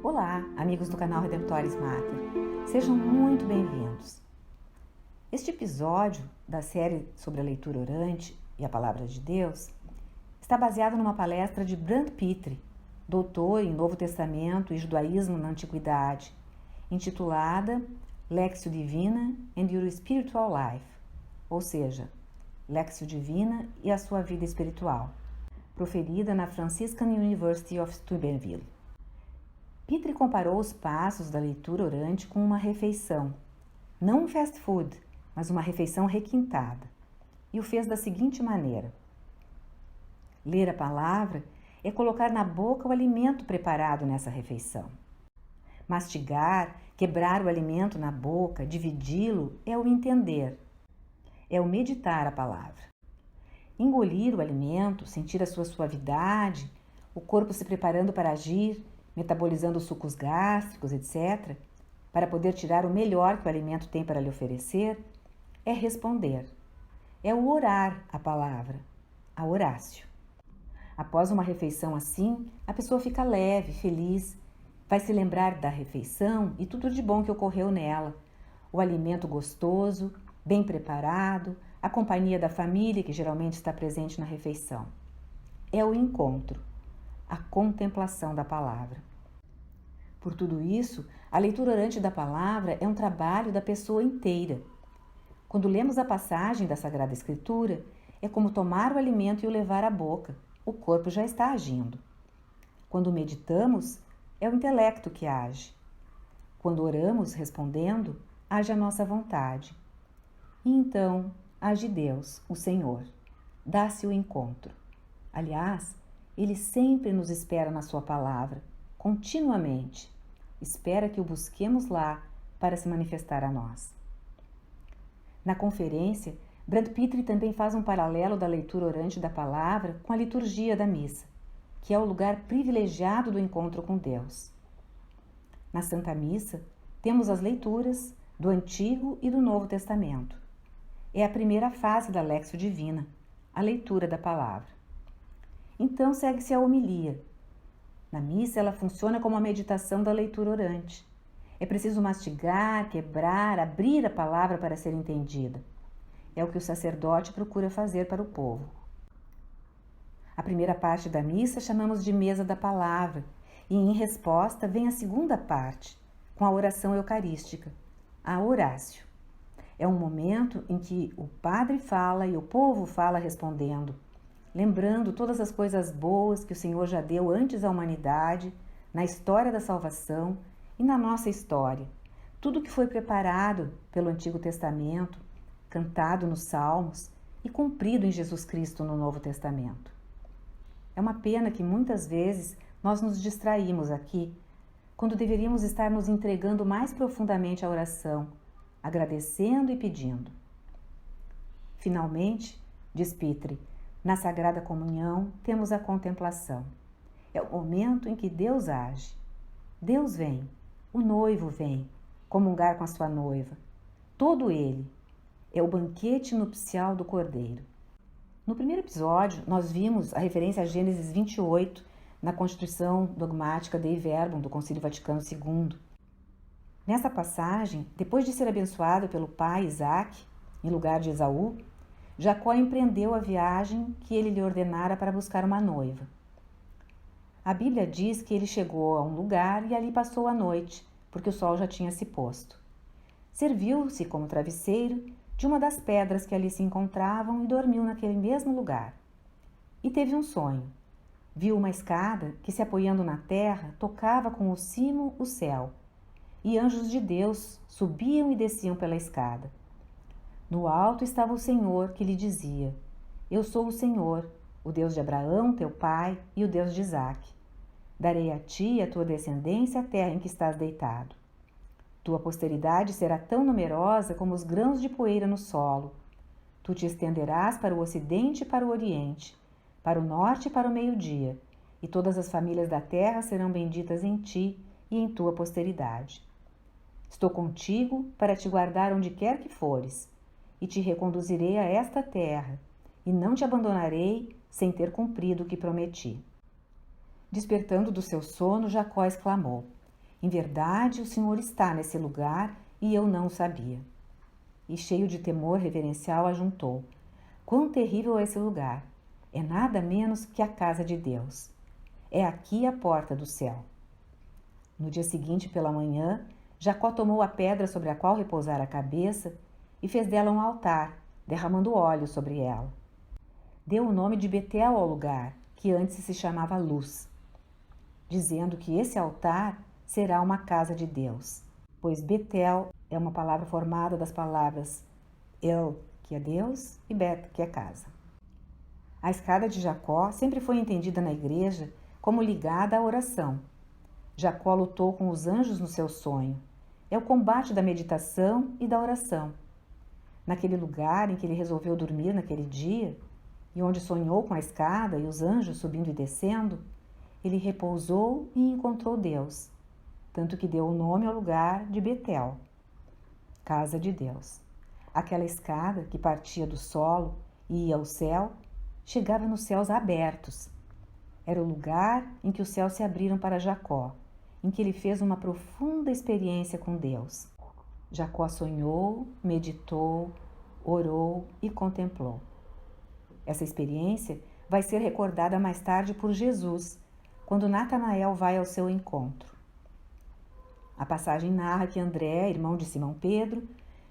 Olá, amigos do canal Redemptoris Mater. Sejam muito bem-vindos. Este episódio da série sobre a leitura orante e a Palavra de Deus está baseado numa palestra de Brant Pitre, doutor em Novo Testamento e Judaísmo na Antiguidade, intitulada Lectio Divina and Your Spiritual Life, ou seja, Lectio Divina e a sua vida espiritual, proferida na Franciscan University of Steubenville. Pitre comparou os passos da leitura orante com uma refeição, não um fast food, mas uma refeição requintada, e o fez da seguinte maneira: ler a palavra é colocar na boca o alimento preparado nessa refeição. Mastigar, quebrar o alimento na boca, dividi-lo é o entender, é o meditar a palavra. Engolir o alimento, sentir a sua suavidade, o corpo se preparando para agir, metabolizando os sucos gástricos, etc., para poder tirar o melhor que o alimento tem para lhe oferecer, é responder. É o orar a palavra, a orácio. Após uma refeição assim, a pessoa fica leve, feliz, vai se lembrar da refeição e tudo de bom que ocorreu nela. O alimento gostoso, bem preparado, a companhia da família que geralmente está presente na refeição. É o encontro, a contemplação da palavra. Por tudo isso, a leitura orante da palavra é um trabalho da pessoa inteira. Quando lemos a passagem da Sagrada Escritura, é como tomar o alimento e o levar à boca. O corpo já está agindo. Quando meditamos, é o intelecto que age. Quando oramos, respondendo, age a nossa vontade. E então, age Deus, o Senhor. Dá-se o encontro. Aliás, Ele sempre nos espera na sua palavra, continuamente. Espera que o busquemos lá para se manifestar a nós. Na conferência, Brant Pitre também faz um paralelo da leitura orante da palavra com a liturgia da missa, que é o lugar privilegiado do encontro com Deus. Na Santa Missa, temos as leituras do Antigo e do Novo Testamento. É a primeira fase da Lectio Divina, a leitura da palavra. Então segue-se a homilia. Na missa, ela funciona como a meditação da leitura orante. É preciso mastigar, quebrar, abrir a palavra para ser entendida. É o que o sacerdote procura fazer para o povo. A primeira parte da missa chamamos de mesa da palavra, e em resposta vem a segunda parte, com a oração eucarística, a orácio. É um momento em que o padre fala e o povo fala respondendo, lembrando todas as coisas boas que o Senhor já deu antes à humanidade, na história da salvação e na nossa história. Tudo que foi preparado pelo Antigo Testamento, cantado nos Salmos e cumprido em Jesus Cristo no Novo Testamento. É uma pena que muitas vezes nós nos distraímos aqui, quando deveríamos estar nos entregando mais profundamente à oração, agradecendo e pedindo. Finalmente, diz Pitre, na Sagrada Comunhão temos a contemplação. É o momento em que Deus age. Deus vem, o noivo vem, comungar com a sua noiva. Todo ele é o banquete nupcial do Cordeiro. No primeiro episódio, nós vimos a referência a Gênesis 28, na Constituição Dogmática Dei Verbum do Concílio Vaticano II. Nessa passagem, depois de ser abençoado pelo pai Isaac, em lugar de Esaú, Jacó empreendeu a viagem que ele lhe ordenara para buscar uma noiva. A Bíblia diz que ele chegou a um lugar e ali passou a noite, porque o sol já tinha se posto. Serviu-se como travesseiro de uma das pedras que ali se encontravam e dormiu naquele mesmo lugar. E teve um sonho. Viu uma escada que, se apoiando na terra, tocava com o cimo o céu, e anjos de Deus subiam e desciam pela escada. No alto estava o Senhor, que lhe dizia: Eu sou o Senhor, o Deus de Abraão, teu pai, e o Deus de Isaque. Darei a ti e a tua descendência a terra em que estás deitado. Tua posteridade será tão numerosa como os grãos de poeira no solo. Tu te estenderás para o ocidente e para o oriente, para o norte e para o meio-dia, e todas as famílias da terra serão benditas em ti e em tua posteridade. Estou contigo para te guardar onde quer que fores, e te reconduzirei a esta terra, e não te abandonarei sem ter cumprido o que prometi. Despertando do seu sono, Jacó exclamou: Em verdade, o Senhor está nesse lugar e eu não o sabia. E cheio de temor reverencial, ajuntou: quão terrível é esse lugar! É nada menos que a casa de Deus. É aqui a porta do céu. No dia seguinte, pela manhã, Jacó tomou a pedra sobre a qual repousara a cabeça e fez dela um altar, derramando óleo sobre ela. Deu o nome de Betel ao lugar, que antes se chamava Luz, dizendo que esse altar será uma casa de Deus, pois Betel é uma palavra formada das palavras El, que é Deus, e Bet, que é casa. A escada de Jacó sempre foi entendida na igreja como ligada à oração. Jacó lutou com os anjos no seu sonho. É o combate da meditação e da oração. Naquele lugar em que ele resolveu dormir naquele dia, e onde sonhou com a escada e os anjos subindo e descendo, ele repousou e encontrou Deus, tanto que deu o nome ao lugar de Betel, casa de Deus. Aquela escada que partia do solo e ia ao céu, chegava nos céus abertos. Era o lugar em que os céus se abriram para Jacó, em que ele fez uma profunda experiência com Deus. Jacó sonhou, meditou, orou e contemplou. Essa experiência vai ser recordada mais tarde por Jesus, quando Natanael vai ao seu encontro. A passagem narra que André, irmão de Simão Pedro,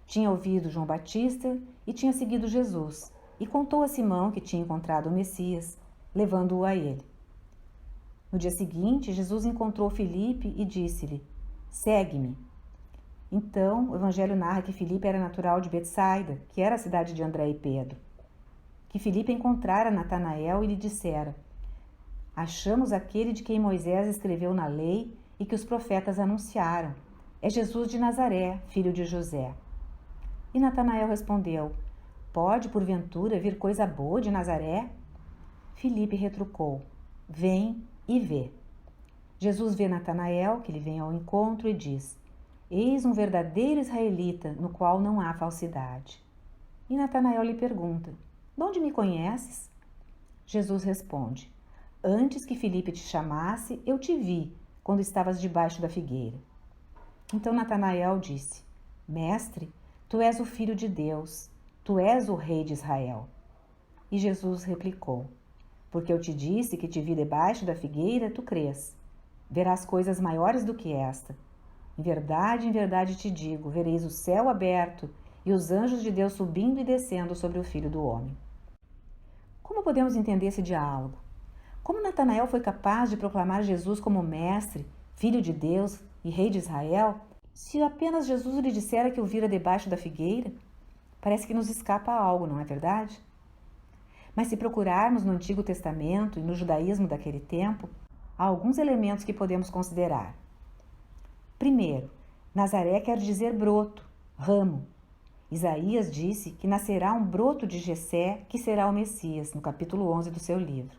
tinha ouvido João Batista e tinha seguido Jesus, e contou a Simão que tinha encontrado o Messias, levando-o a ele. No dia seguinte, Jesus encontrou Filipe e disse-lhe: segue-me. Então, o evangelho narra que Filipe era natural de Betsaida, que era a cidade de André e Pedro. Que Filipe encontrara Natanael e lhe dissera: achamos aquele de quem Moisés escreveu na lei e que os profetas anunciaram. É Jesus de Nazaré, filho de José. E Natanael respondeu: pode, porventura, vir coisa boa de Nazaré? Filipe retrucou: vem e vê. Jesus vê Natanael, que lhe vem ao encontro, e diz: eis um verdadeiro israelita, no qual não há falsidade. E Natanael lhe pergunta: de onde me conheces? Jesus responde: antes que Filipe te chamasse, eu te vi, quando estavas debaixo da figueira. Então Natanael disse: mestre, tu és o Filho de Deus, tu és o Rei de Israel. E Jesus replicou: porque eu te disse que te vi debaixo da figueira, tu crês. Verás coisas maiores do que esta. Em verdade te digo, vereis o céu aberto e os anjos de Deus subindo e descendo sobre o Filho do Homem. Como podemos entender esse diálogo? Como Natanael foi capaz de proclamar Jesus como mestre, Filho de Deus e Rei de Israel, se apenas Jesus lhe dissera que o vira debaixo da figueira? Parece que nos escapa algo, não é verdade? Mas se procurarmos no Antigo Testamento e no judaísmo daquele tempo, há alguns elementos que podemos considerar. Primeiro, Nazaré quer dizer broto, ramo. Isaías disse que nascerá um broto de Jessé, que será o Messias, no capítulo 11 do seu livro.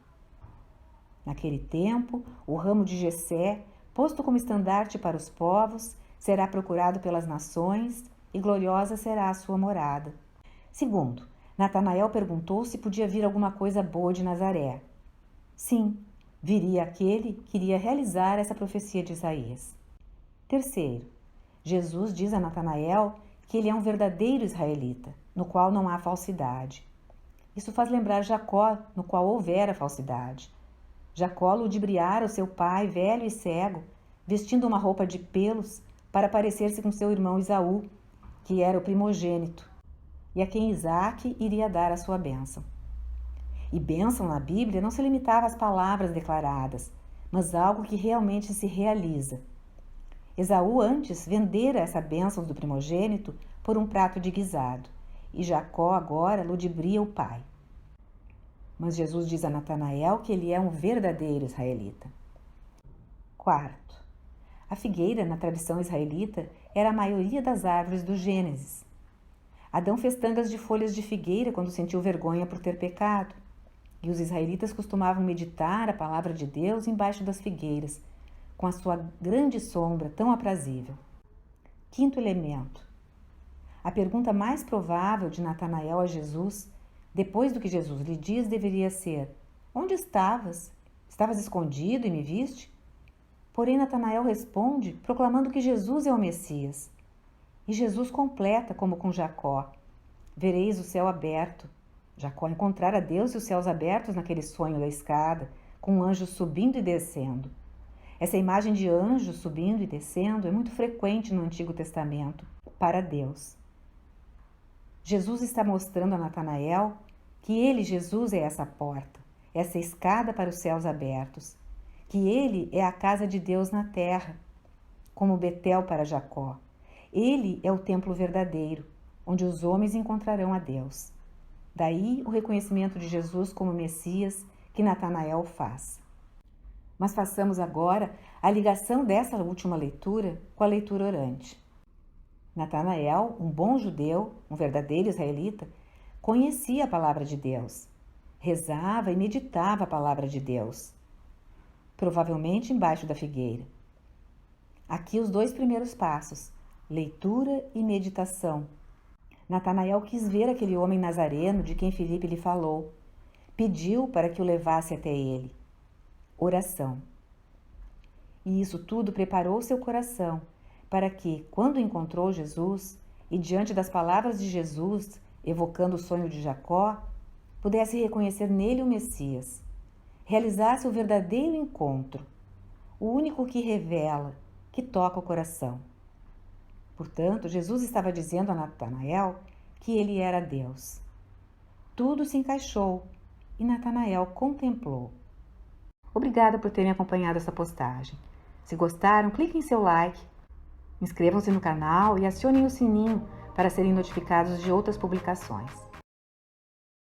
Naquele tempo, o ramo de Jessé, posto como estandarte para os povos, será procurado pelas nações e gloriosa será a sua morada. Segundo, Natanael perguntou se podia vir alguma coisa boa de Nazaré. Sim, viria aquele que iria realizar essa profecia de Isaías. Terceiro, Jesus diz a Natanael que ele é um verdadeiro israelita, no qual não há falsidade. Isso faz lembrar Jacó, no qual houvera falsidade. Jacó ludibriara o seu pai, velho e cego, vestindo uma roupa de pelos para parecer-se com seu irmão Esaú, que era o primogênito, e a quem Isaque iria dar a sua bênção. E bênção na Bíblia não se limitava às palavras declaradas, mas algo que realmente se realiza. Esaú antes vendera essa bênção do primogênito por um prato de guisado, e Jacó agora ludibria o pai. Mas Jesus diz a Natanael que ele é um verdadeiro israelita. Quarto, a figueira, na tradição israelita, era a maioria das árvores do Gênesis. Adão fez tangas de folhas de figueira quando sentiu vergonha por ter pecado, e os israelitas costumavam meditar a palavra de Deus embaixo das figueiras, com a sua grande sombra tão aprazível. Quinto elemento. A pergunta mais provável de Natanael a Jesus, depois do que Jesus lhe diz, deveria ser: onde estavas? Estavas escondido e me viste? Porém, Natanael responde proclamando que Jesus é o Messias. E Jesus completa como com Jacó: vereis o céu aberto. Jacó encontrara Deus e os céus abertos naquele sonho da escada, com um anjo subindo e descendo. Essa imagem de anjo subindo e descendo é muito frequente no Antigo Testamento para Deus. Jesus está mostrando a Natanael que ele, Jesus, é essa porta, essa escada para os céus abertos, que ele é a casa de Deus na terra, como Betel para Jacó. Ele é o templo verdadeiro, onde os homens encontrarão a Deus. Daí o reconhecimento de Jesus como Messias que Natanael faz. Mas façamos agora a ligação dessa última leitura com a leitura orante. Natanael, um bom judeu, um verdadeiro israelita, conhecia a palavra de Deus, rezava e meditava a palavra de Deus, provavelmente embaixo da figueira. Aqui os 2 primeiros passos, leitura e meditação. Natanael quis ver aquele homem nazareno de quem Filipe lhe falou. Pediu para que o levasse até ele. Oração. E isso tudo preparou seu coração para que, quando encontrou Jesus e diante das palavras de Jesus, evocando o sonho de Jacó, pudesse reconhecer nele o Messias, realizasse o verdadeiro encontro, o único que revela, que toca o coração. Portanto, Jesus estava dizendo a Natanael que ele era Deus. Tudo se encaixou e Natanael contemplou. Obrigada por terem acompanhado essa postagem. Se gostaram, cliquem em seu like, inscrevam-se no canal e acionem o sininho para serem notificados de outras publicações.